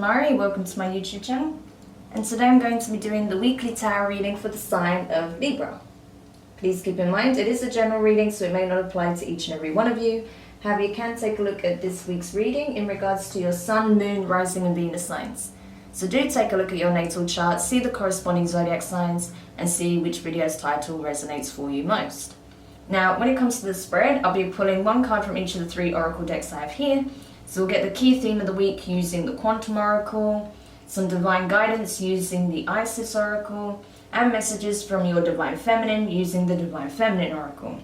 Demari, welcome to my YouTube channel, and today I'm going to be doing the weekly tarot reading for the sign of Libra. Please keep in mind it is a general reading, so it may not apply to each and every one of you. However, you can take a look at this week's reading in regards to your Sun, Moon, Rising and Venus signs. So do take a look at your natal chart, see the corresponding zodiac signs, and see which video's title resonates for you most. Now, when it comes to the spread, I'll be pulling one card from each of the 3 oracle decks I have here. So we'll get the key theme of the week using the Quantum Oracle, some divine guidance using the Isis Oracle, and messages from your Divine Feminine using the Divine Feminine Oracle.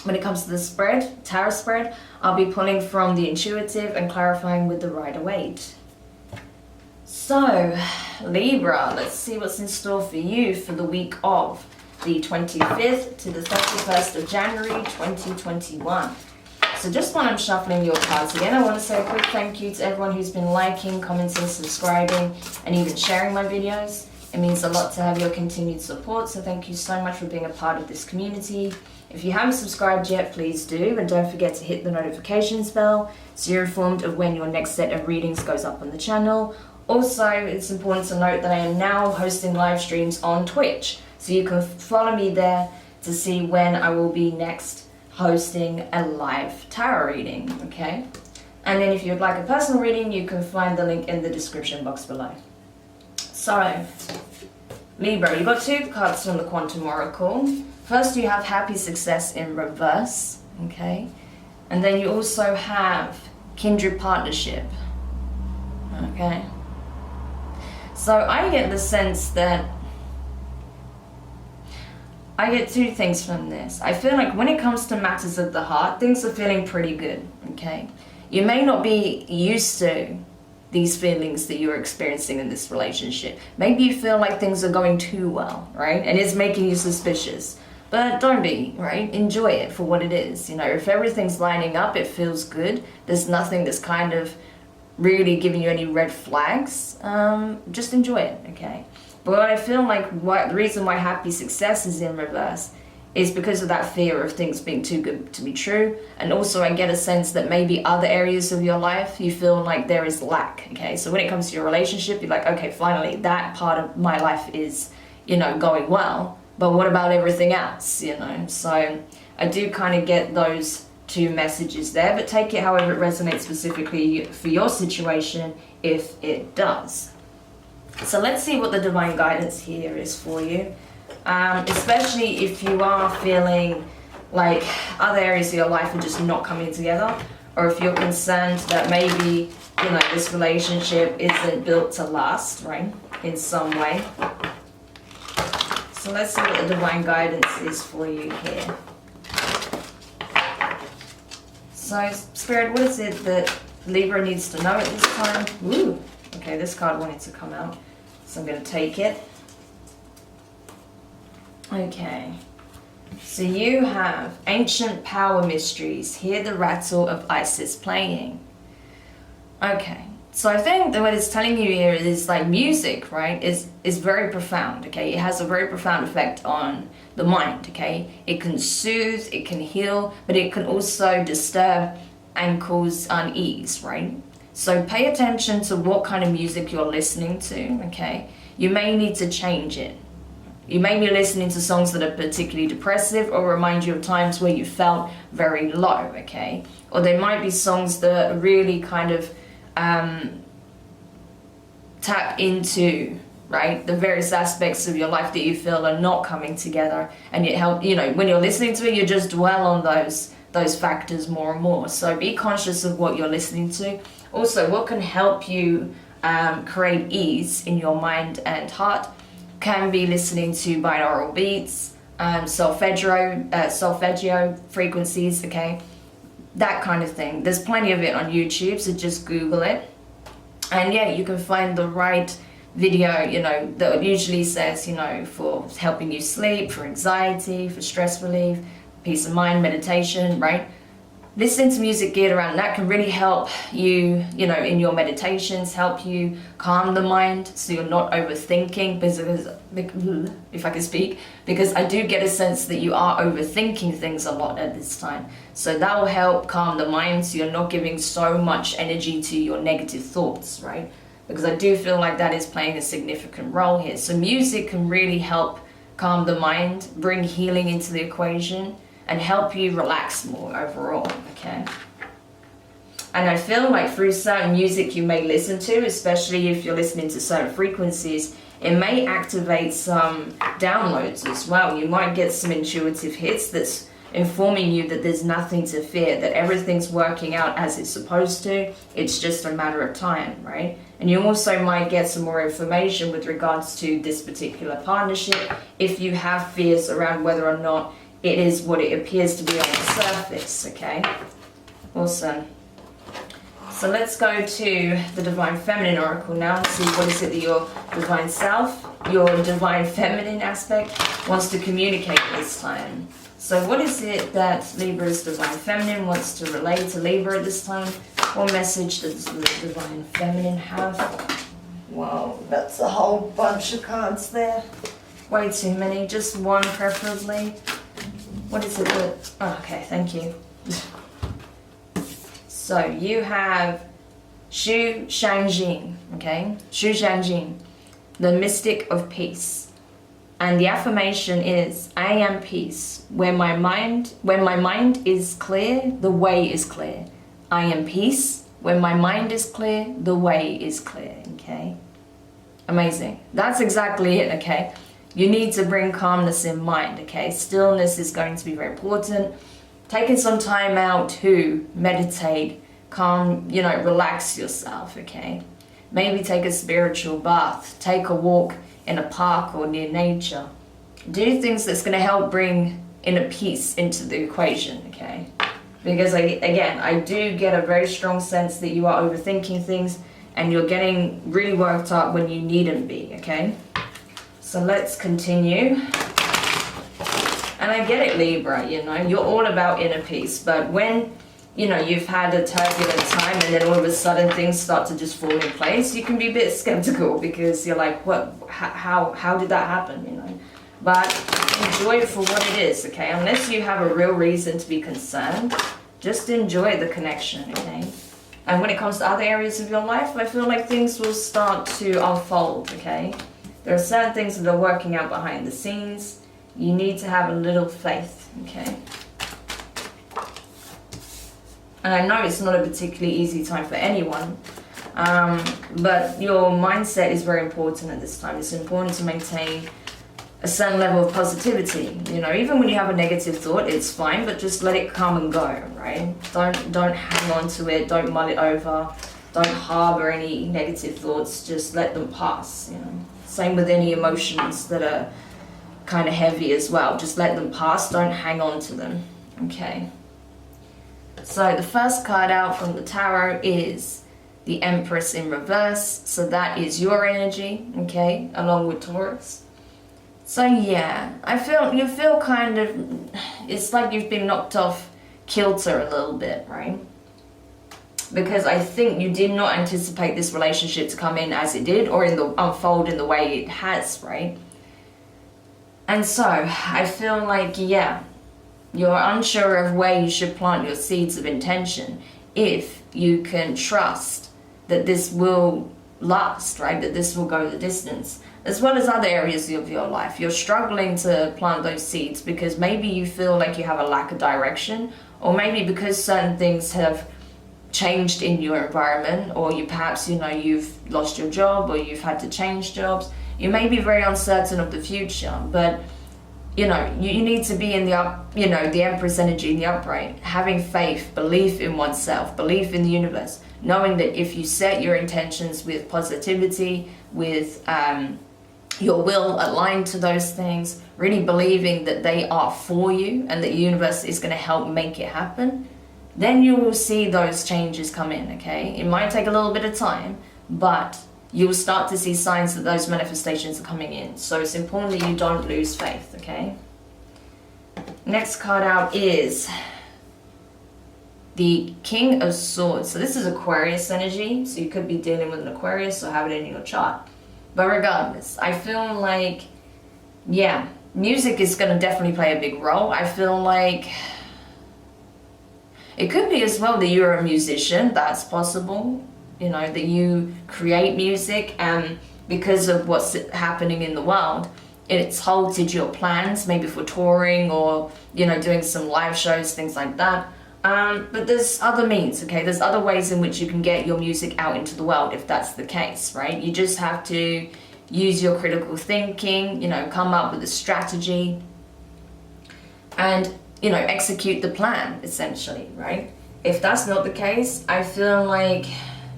When it comes to the spread, tarot spread, I'll be pulling from the Intuitive and clarifying with the Rider Waite. So, Libra, let's see what's in store for you for the week of the 25th to the 31st of January 2021. So just while I'm shuffling your cards again, I want to say a quick thank you to everyone who's been liking, commenting, subscribing, and even sharing my videos. It means a lot to have your continued support, so thank you so much for being a part of this community. If you haven't subscribed yet, please do, and don't forget to hit the notifications bell so you're informed of when your next set of readings goes up on the channel. Also, it's important to note that I am now hosting live streams on Twitch, so you can follow me there to see when I will be next hosting a live tarot reading, okay? And then if you'd like a personal reading, you can find the link in the description box below. So, Libra, you got 2 cards from the Quantum Oracle. First, you have Happy Success in reverse, okay? And then you also have Kindred Partnership, okay? So I get the sense that I get 2 things from this. I feel like when it comes to matters of the heart, things are feeling pretty good, okay? You may not be used to these feelings that you're experiencing in this relationship. Maybe you feel like things are going too well, right? And it's making you suspicious. But don't be, right? Enjoy it for what it is. You know, if everything's lining up, it feels good. There's nothing that's kind of really giving you any red flags. Just enjoy it, okay? But I feel like the reason why Happy Success is in reverse is because of that fear of things being too good to be true. And also I get a sense that maybe other areas of your life you feel like there is lack, okay? So when it comes to your relationship, you're like, okay, finally that part of my life is, you know, going well. But what about everything else, you know? So I do kind of get those 2 messages there, but take it however it resonates specifically for your situation, if it does. So let's see what the divine guidance here is for you, especially if you are feeling like other areas of your life are just not coming together, or if you're concerned that maybe, you know, this relationship isn't built to last, right, in some way. So let's see what the divine guidance is for you here. So, Spirit, what is it that Libra needs to know at this time? Ooh, okay, this card wanted to come out, so I'm going to take it. Okay, so you have Ancient Power Mysteries. Hear the rattle of Isis playing. Okay, so I think that what it's telling you here is like music, right, is very profound, okay? It has a very profound effect on the mind, okay? It can soothe, it can heal, but it can also disturb and cause unease, right? So pay attention to what kind of music you're listening to, okay? You may need to change it. You may be listening to songs that are particularly depressive or remind you of times where you felt very low, okay? Or there might be songs that really kind of tap into, right, the various aspects of your life that you feel are not coming together, and it help, you know, when you're listening to it, you just dwell on those factors more and more. So be conscious of what you're listening to. Also, what can help you create ease in your mind and heart can be listening to binaural beats, solfeggio frequencies, okay, that kind of thing. There's plenty of it on YouTube, so just Google it, and yeah, you can find the right video, you know, that usually says, you know, for helping you sleep, for anxiety, for stress relief, peace of mind, meditation, right? Listening to music geared around that can really help you, you know, in your meditations, help you calm the mind so you're not overthinking, because if I can speak, because I do get a sense that you are overthinking things a lot at this time. So that will help calm the mind so you're not giving so much energy to your negative thoughts, right? because I do feel like that is playing a significant role here. So music can really help calm the mind, bring healing into the equation, and help you relax more overall, okay? And I feel like through certain music you may listen to, especially if you're listening to certain frequencies, it may activate some downloads as well. You might get some intuitive hits that's informing you that there's nothing to fear, that everything's working out as it's supposed to. It's just a matter of time, right? And you also might get some more information with regards to this particular partnership if you have fears around whether or not it is what it appears to be on the surface, okay? Awesome. So let's go to the Divine Feminine Oracle now and see what is it that your Divine Self, your Divine Feminine aspect wants to communicate this time. So what is it that Libra's Divine Feminine wants to relay to Libra at this time? What message does the Divine Feminine have? Whoa, that's a whole bunch of cards there. Way too many, just one preferably. What is it that... Oh, okay, thank you. So you have Xu Shangjing, okay? Xu Shangjing, the mystic of peace. And the affirmation is, I am peace. When my mind is clear, the way is clear. I am peace. When my mind is clear, the way is clear, okay? Amazing. That's exactly it, okay? You need to bring calmness in mind, okay? Stillness is going to be very important. Taking some time out to meditate, calm, relax yourself, okay? Maybe take a spiritual bath, take a walk in a park or near nature. Do things that's going to help bring inner peace into the equation, okay? Because I do get a very strong sense that you are overthinking things and you're getting really worked up when you needn't be, okay? So let's continue. And I get it, Libra, you're all about inner peace, but when, you've had a turbulent time and then all of a sudden things start to just fall in place, you can be a bit skeptical because you're like, what, how did that happen, But enjoy it for what it is, okay? Unless you have a real reason to be concerned, just enjoy the connection, okay? And when it comes to other areas of your life, I feel like things will start to unfold, okay? There are certain things that are working out behind the scenes. You need to have a little faith, okay? And I know it's not a particularly easy time for anyone, but your mindset is very important at this time. It's important to maintain a certain level of positivity. Even when you have a negative thought, it's fine, but just let it come and go, right? Don't hang on to it, don't mull it over, don't harbor any negative thoughts, just let them pass, Same with any emotions that are kind of heavy as well. Just let them pass, don't hang on to them, okay? So the first card out from the tarot is the Empress in reverse. So that is your energy, okay, along with Taurus. So yeah, you feel kind of, it's like you've been knocked off kilter a little bit, right? Because I think you did not anticipate this relationship to come in as it did or unfold in the way it has, right? And so I feel like, yeah, you're unsure of where you should plant your seeds of intention. If you can trust that this will last, right? That this will go the distance, as well as other areas of your life. You're struggling to plant those seeds because maybe you feel like you have a lack of direction, or maybe because certain things have changed in your environment, or perhaps you've lost your job, or you've had to change jobs. You may be very uncertain of the future, but you need to be in the Empress energy, in the upright, having faith, belief in oneself, belief in the universe, knowing that if you set your intentions with positivity, with your will aligned to those things, really believing that they are for you and that the universe is going to help make it happen, then you will see those changes come in, okay? It might take a little bit of time, but you'll start to see signs that those manifestations are coming in. So it's important that you don't lose faith, okay? Next card out is the King of Swords. So this is Aquarius energy, so you could be dealing with an Aquarius or have it in your chart. But regardless, I feel like, yeah, music is going to definitely play a big role. I feel like it could be as well that you're a musician. That's possible. you know, that you create music, and because of what's happening in the world, it's halted your plans, maybe for touring or, you know, doing some live shows, things like that. But there's other means, okay? There's other ways in which you can get your music out into the world if that's the case, right? You just have to use your critical thinking, you know, come up with a strategy and, you know, execute the plan, essentially, right? If that's not the case, I feel like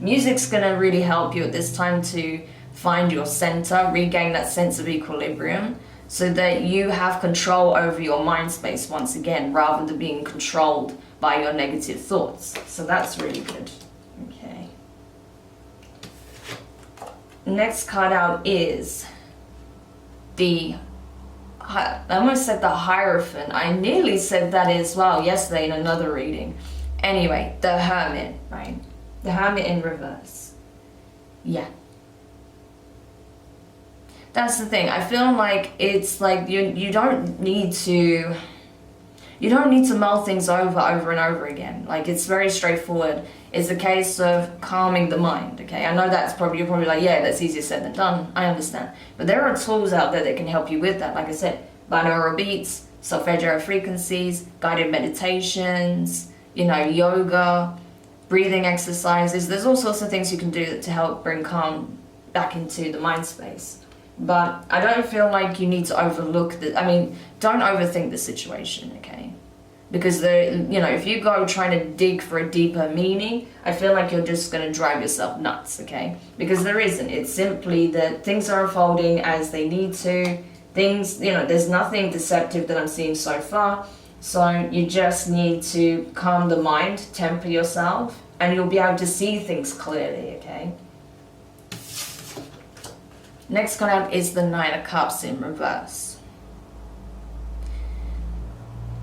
music's gonna really help you at this time to find your center, regain that sense of equilibrium, so that you have control over your mind space once again, rather than being controlled by your negative thoughts. So that's really good. Okay. Next card out is I almost said the Hierophant. I nearly said that as well yesterday in another reading. Anyway, the Hermit, right? The Hermit in reverse. Yeah. That's the thing. I feel like it's like you don't need to mull things over and over again. Like, it's very straightforward. It's a case of calming the mind, okay? I know you're probably like, yeah, that's easier said than done. I understand. But there are tools out there that can help you with that. Like I said, binaural beats, solfeggio frequencies, guided meditations, you know, yoga, breathing exercises. There's all sorts of things you can do to help bring calm back into the mind space. But I don't feel like you need to don't overthink the situation, okay? Because if you go trying to dig for a deeper meaning, I feel like you're just going to drive yourself nuts, okay? Because there isn't. It's simply that things are unfolding as they need to. Things, you know, there's nothing deceptive that I'm seeing so far. So you just need to calm the mind, temper yourself, and you'll be able to see things clearly, okay? Next card out is the Nine of Cups in reverse.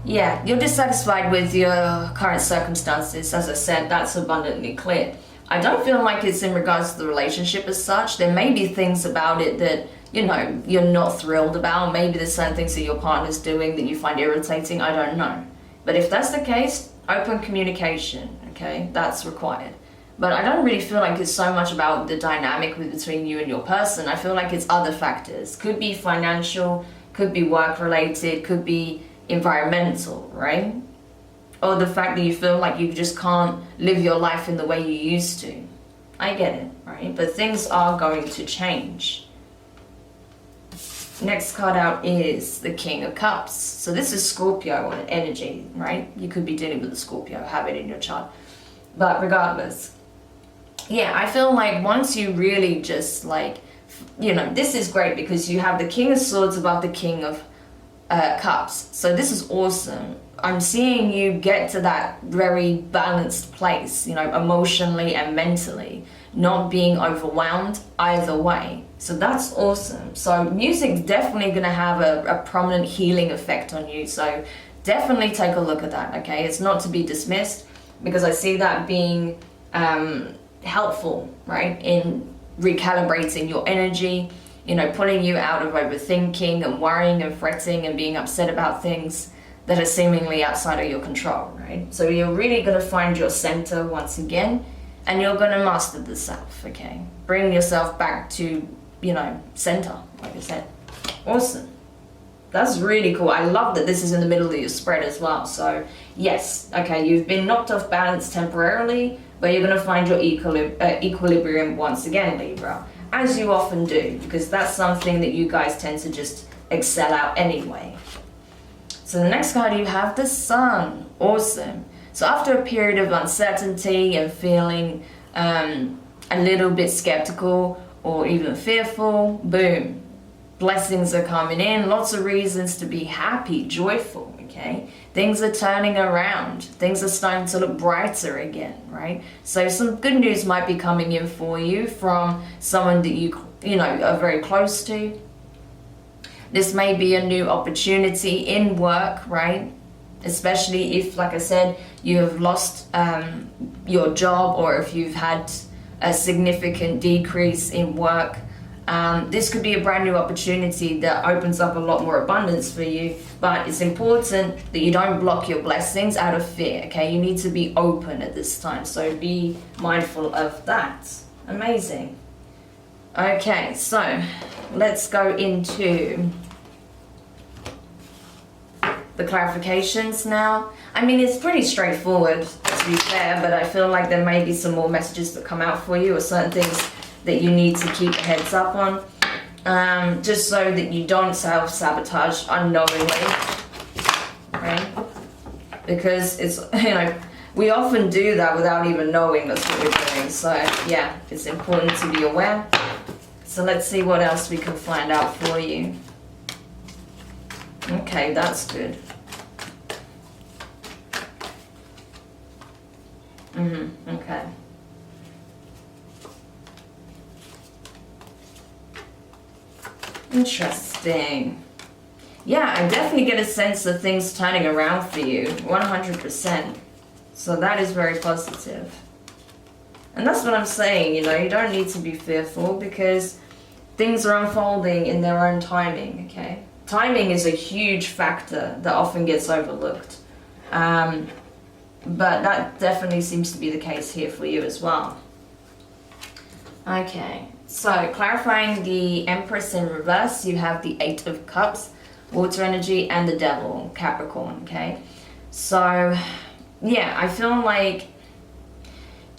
Yeah, you're dissatisfied with your current circumstances. As I said, that's abundantly clear. I don't feel like it's in regards to the relationship as such. There may be things about it that, you know, you're not thrilled about. Maybe there's certain things that your partner's doing that you find irritating. I don't know. But if that's the case, open communication, okay? That's required. But I don't really feel like it's so much about the dynamic between you and your person. I feel like it's other factors. Could be financial, could be work related, could be environmental, right? Or the fact that you feel like you just can't live your life in the way you used to. I get it, right? But things are going to change. Next card out is the King of Cups. So this is Scorpio energy, right? You could be dealing with the Scorpio, have it in your chart. But regardless, yeah, I feel like once you really just like, you know, this is great because you have the King of Swords above the King of Cups. So this is awesome. I'm seeing you get to that very balanced place, you know, emotionally and mentally, not being overwhelmed either way. So that's awesome. So music's definitely going to have a prominent healing effect on you. So definitely take a look at that, okay? It's not to be dismissed because I see that being helpful, right, in recalibrating your energy, you know, pulling you out of overthinking and worrying and fretting and being upset about things that are seemingly outside of your control, right? So you're really going to find your center once again, and you're going to master the self, okay? Bring yourself back to, you know, center, like I said. Awesome. That's really cool. I love that this is in the middle of your spread as well. So yes, okay, you've been knocked off balance temporarily, but you're going to find your equilibrium once again, Libra, as you often do, because that's something that you guys tend to just excel out anyway. So the next card you have the Sun. Awesome. So after a period of uncertainty and feeling a little bit skeptical or even fearful, boom, blessings are coming in, lots of reasons to be happy, joyful, okay? Things are turning around. Things are starting to look brighter again, right? So some good news might be coming in for you from someone that you know, are very close to. This may be a new opportunity in work, right? Especially if, like I said, you have lost your job, or if you've had a significant decrease in work. This could be a brand new opportunity that opens up a lot more abundance for you, but it's important that you don't block your blessings out of fear, okay? You need to be open at this time, so be mindful of that. Amazing. Okay, so let's go into the clarifications now. I mean, it's pretty straightforward, to be fair, but I feel like there may be some more messages that come out for you, or certain things that you need to keep a heads up on, just so that you don't self-sabotage unknowingly, right? Because it's, you know, we often do that without even knowing that's what we're doing. So yeah, it's important to be aware. So let's see what else we can find out for you. Okay, that's good. Okay. Interesting. Yeah, I definitely get a sense of things turning around for you, 100%. So that is very positive. And that's what I'm saying, you know, you don't need to be fearful because things are unfolding in their own timing, okay? Timing is a huge factor that often gets overlooked. But that definitely seems to be the case here for you as well. Okay, so clarifying the Empress in reverse, you have the Eight of Cups, water energy, and the Devil, Capricorn, okay? So, yeah, I feel like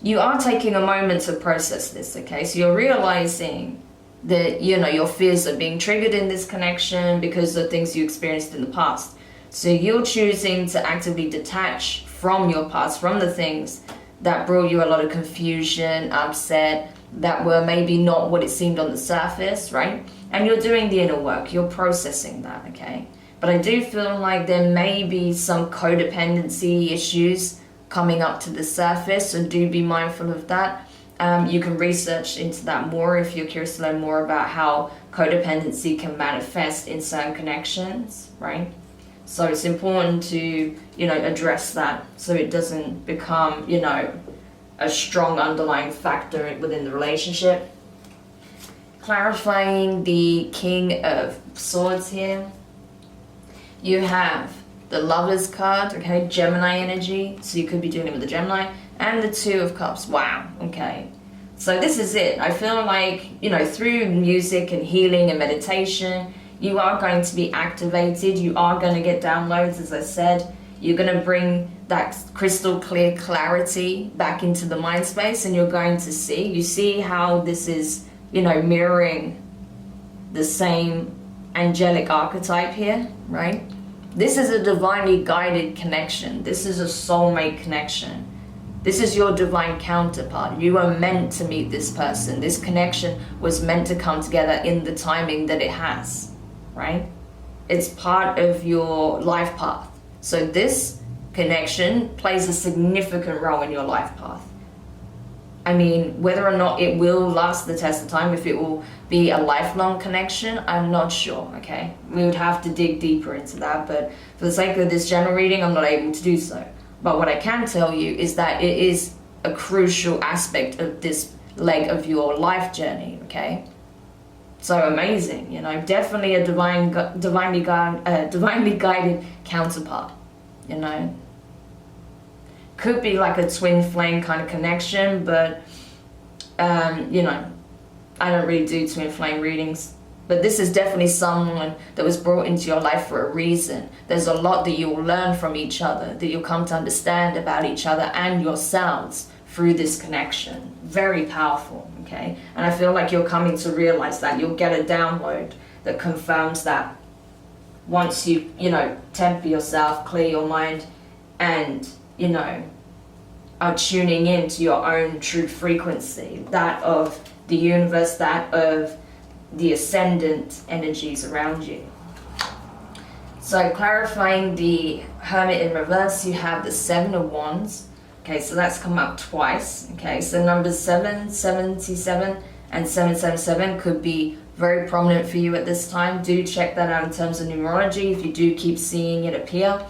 you are taking a moment to process this, okay? So you're realizing that, you know, your fears are being triggered in this connection because of things you experienced in the past. So you're choosing to actively detach from your past, from the things that brought you a lot of confusion, upset, that were maybe not what it seemed on the surface, right? And you're doing the inner work, you're processing that, okay? But I do feel like there may be some codependency issues coming up to the surface, so do be mindful of that. You can research into that more if you're curious to learn more about how codependency can manifest in certain connections, right? So it's important to, you know, address that so it doesn't become, you know, a strong underlying factor within the relationship. Clarifying the King of Swords here. You have the Lovers card, okay, Gemini energy, so you could be dealing with the Gemini, and the Two of Cups. Wow, okay. So this is it. I feel like, you know, through music and healing and meditation, you are going to be activated. You are going to get downloads, as I said. You're going to bring that crystal clear clarity back into the mind space, and you're going to see. You see how this is, you know, mirroring the same angelic archetype here, right? This is a divinely guided connection. This is a soulmate connection. This is your divine counterpart. You are meant to meet this person. This connection was meant to come together in the timing that it has, right? It's part of your life path. So this connection plays a significant role in your life path. I mean, whether or not it will last the test of time, if it will be a lifelong connection, I'm not sure, okay? We would have to dig deeper into that, but for the sake of this general reading, I'm not able to do so. But what I can tell you is that it is a crucial aspect of this leg of your life journey, okay? So amazing, you know, definitely a divinely guided counterpart, you know. Could be like a twin flame kind of connection, but you know, I don't really do twin flame readings. But this is definitely someone that was brought into your life for a reason. There's a lot that you will learn from each other, that you'll come to understand about each other and yourselves through this connection. Very powerful, okay? And I feel like you're coming to realize that. You'll get a download that confirms that once you, you know, temper yourself, clear your mind, and, you know, are tuning in to your own true frequency, that of the universe, that of the ascendant energies around you. So clarifying the Hermit in reverse, you have the Seven of Wands. Okay, so that's come up twice. Okay, so numbers 777 and 777 could be very prominent for you at this time. Do check that out in terms of numerology if you do keep seeing it appear.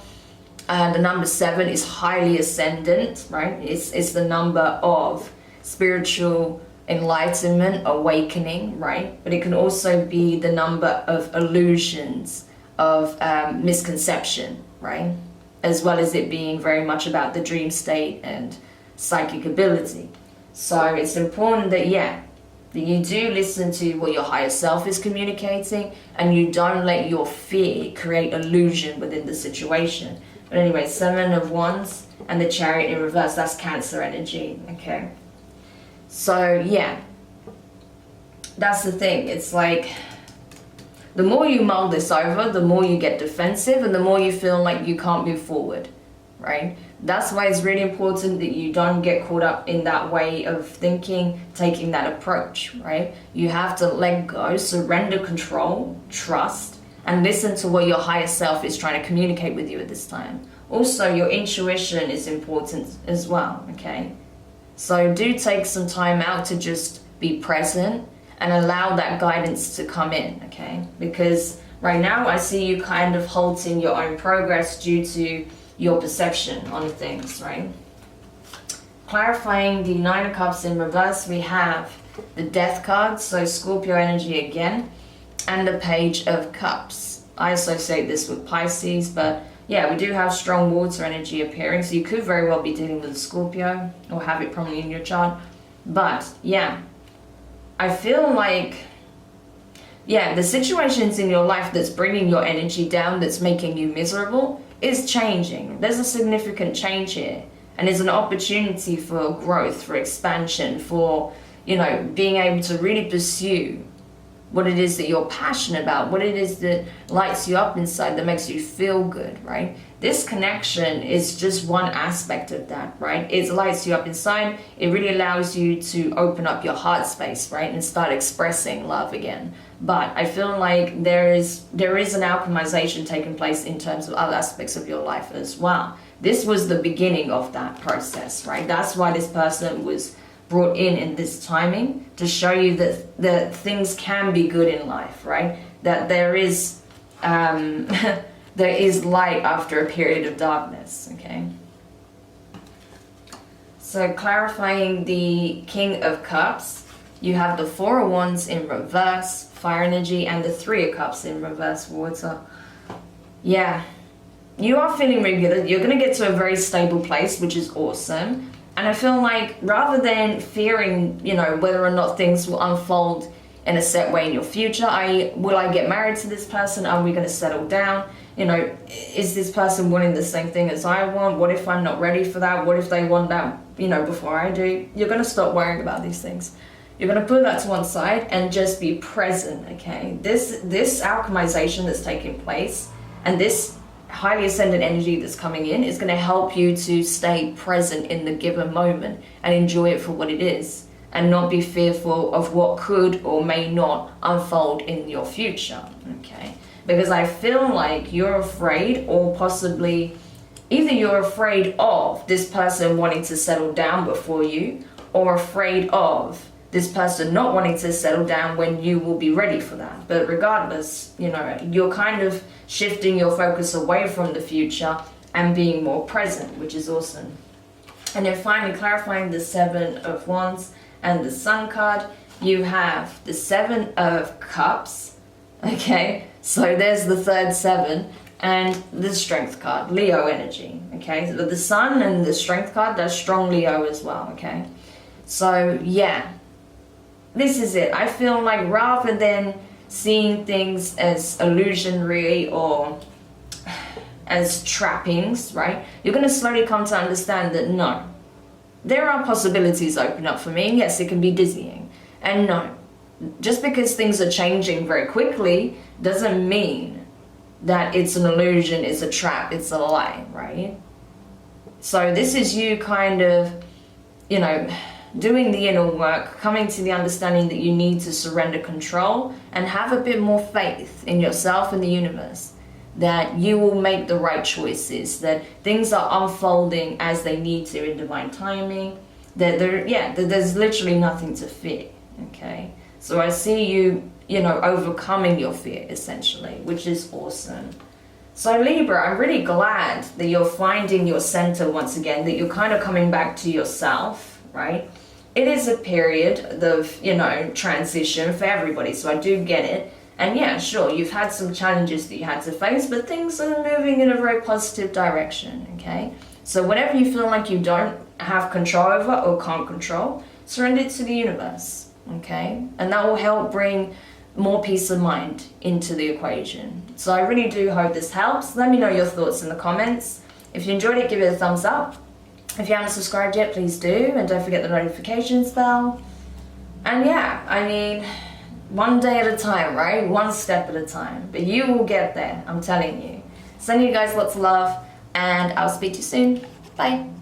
And the number 7 is highly ascendant, right? It's the number of spiritual enlightenment, awakening, right? But it can also be the number of illusions, of misconception, right? As well as it being very much about the dream state and psychic ability. So it's important that, yeah, that you do listen to what your higher self is communicating, and you don't let your fear create illusion within the situation. But anyway, 7 of Wands and the Chariot in reverse, that's Cancer energy, okay? So yeah, that's the thing. It's like, the more you mull this over, the more you get defensive and the more you feel like you can't move forward, right? That's why it's really important that you don't get caught up in that way of thinking, taking that approach, right? You have to let go, surrender control, trust, and listen to what your higher self is trying to communicate with you at this time. Also, your intuition is important as well, okay? So do take some time out to just be present and allow that guidance to come in, okay? Because right now I see you kind of halting your own progress due to your perception on things, right? Clarifying the 9 of Cups in reverse, we have the Death card, so Scorpio energy again, and the Page of Cups. I associate this with Pisces, but yeah, we do have strong water energy appearing, so you could very well be dealing with a Scorpio or have it prominently in your chart. But yeah, I feel like, yeah, the situations in your life that's bringing your energy down, that's making you miserable, is changing. There's a significant change here, and there's an opportunity for growth, for expansion, for, you know, being able to really pursue what it is that you're passionate about, what it is that lights you up inside, that makes you feel good, right? This connection is just one aspect of that, right? It lights you up inside. It really allows you to open up your heart space, right? And start expressing love again. But I feel like there is an alchemization taking place in terms of other aspects of your life as well. This was the beginning of that process, right? That's why this person was brought in this timing, to show you that things can be good in life, right? That there is there is light after a period of darkness, okay? So clarifying the King of Cups, you have the 4 of Wands in reverse, fire energy, and the 3 of Cups in reverse, water. Yeah, you are feeling really good. You're going to get to a very stable place, which is awesome. And I feel like rather than fearing, you know, whether or not things will unfold in a set way in your future, will I get married to this person? Are we going to settle down? You know, is this person wanting the same thing as I want? What if I'm not ready for that? What if they want that, you know, before I do? You're going to stop worrying about these things. You're going to put that to one side and just be present, okay? This alchemization that's taking place, and this highly ascendant energy that's coming in, is going to help you to stay present in the given moment and enjoy it for what it is, and not be fearful of what could or may not unfold in your future, okay? Because I feel like you're afraid, or possibly either you're afraid of this person wanting to settle down before you, or afraid of this person not wanting to settle down when you will be ready for that. But regardless, you know, you're kind of shifting your focus away from the future and being more present, which is awesome. And then finally clarifying the 7 of Wands and the Sun card, you have the 7 of Cups, okay? So there's the third 7, and the Strength card, Leo energy, okay? So the Sun and the Strength card, that's strong Leo as well, okay? So yeah, this is it. I feel like rather than seeing things as illusionary or as trappings, right? You're going to slowly come to understand that no, there are possibilities open up for me. Yes, it can be dizzying. And no, just because things are changing very quickly doesn't mean that it's an illusion, it's a trap, it's a lie, right? So this is you kind of, you know, doing the inner work, coming to the understanding that you need to surrender control and have a bit more faith in yourself and the universe, that you will make the right choices, that things are unfolding as they need to in divine timing, that there's literally nothing to fear, okay? So I see you, you know, overcoming your fear essentially, which is awesome. So Libra, I'm really glad that you're finding your center once again, that you're kind of coming back to yourself, right? it is a period of, you know, transition for everybody, so I do get it. And yeah, sure, you've had some challenges that you had to face, but things are moving in a very positive direction, okay? So whatever you feel like you don't have control over or can't control, surrender it to the universe, okay? And that will help bring more peace of mind into the equation. So I really do hope this helps. Let me know your thoughts in the comments. If you enjoyed it, give it a thumbs up. If you haven't subscribed yet, please do, and don't forget the notifications bell. And yeah, I mean, one day at a time, right? One step at a time. But you will get there, I'm telling you. Sending you guys lots of love, and I'll speak to you soon. Bye.